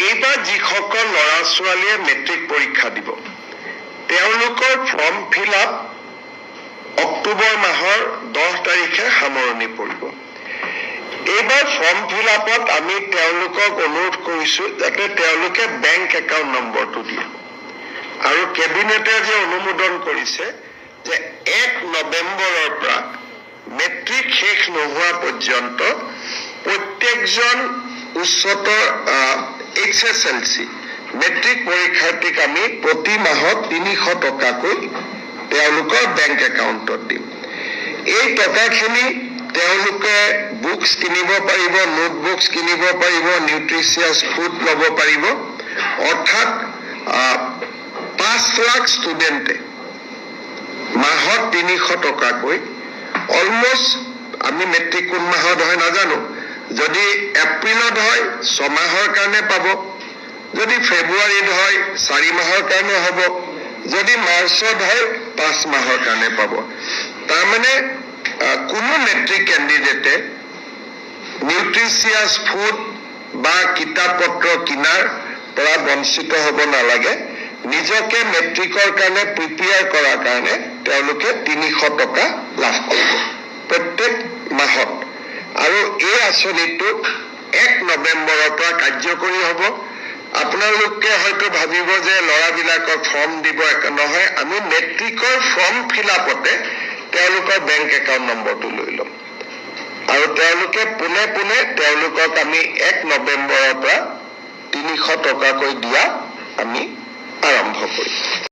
এইবাৰ যিসকল ল'ৰা ছোৱালীয়ে মেট্ৰিক পৰীক্ষা দিব তেওঁলোকৰ ফৰ্ম ফিল আপ অক্টোবৰ মাহৰ 10 তাৰিখে সামৰণি পৰিব। এইবাৰ ফৰ্ম ফিল আপত আমি তেওঁলোকক অনুৰোধ কৰিছো যাতে তেওঁলোকে বেংক একাউণ্ট নম্বৰটো দিয়ে আৰু কেবিনেটে যে অনুমোদন কৰিছে যে 1 নৱেম্বৰৰ পৰা মেট্ৰিক শেষ নোহোৱা পৰ্যন্ত প্ৰত্যেকজন উচ্চতৰ HSLC মেট্ৰিক পৰীক্ষাৰ্থীক আমি প্ৰতি মাহত 300 টকাকৈ তেওঁলোকৰ বেংক একাউণ্টত দিম। এই টকাখিনি তেওঁলোকে বুকস কিনিব পাৰিব, নোটবুকস কিনিব পাৰিব, নিউট্ৰিচিয়াছ ফুড ল'ব পাৰিব। অৰ্থাৎ 5 লাখ ষ্টুডেণ্টে মাহত 300 টকাকৈ অলমোষ্ট আমি মেট্ৰিক কোন মাহত হয় নাজানো, যদি এপ্ৰিলত হয় 6 মাহৰ কাৰণে পাব, যদি ফেব্ৰুৱাৰীত হয় 4 মাহৰ কাৰণে হ'ব, যদি মাৰ্চত হয় 5 মাহৰ কাৰণে পাব। তাৰমানে কোনো মেট্ৰিক কেণ্ডিডেটে নিউট্ৰিচিয়াছ ফুড বা কিতাপ পত্ৰ কিনাৰ পৰা বঞ্চিত হ'ব নালাগে। নিজকে মেট্ৰিকৰ কাৰণে প্ৰিপেয়াৰ কৰাৰ কাৰণে তেওঁলোকে 300 টকা লাভ কৰিব প্ৰত্যেক মাহত। আৰু এই আঁচনিটো 1 নৱেম্বৰৰ পৰা কাৰ্যকৰী হ'ব। আপোনালোকে হয়তো ভাবিব যে ল'ৰাবিলাকক ফৰ্ম দিব, নহয়, আমি মেট্ৰিকৰ ফৰ্ম ফিল আপতে তেওঁলোকৰ বেংক একাউণ্ট নম্বৰটো লৈ ল'ম আৰু তেওঁলোকে পোনে পোনে তেওঁলোকক আমি 1 নৱেম্বৰৰ পৰা 300 টকাকৈ দিয়া আমি আৰম্ভ কৰিম।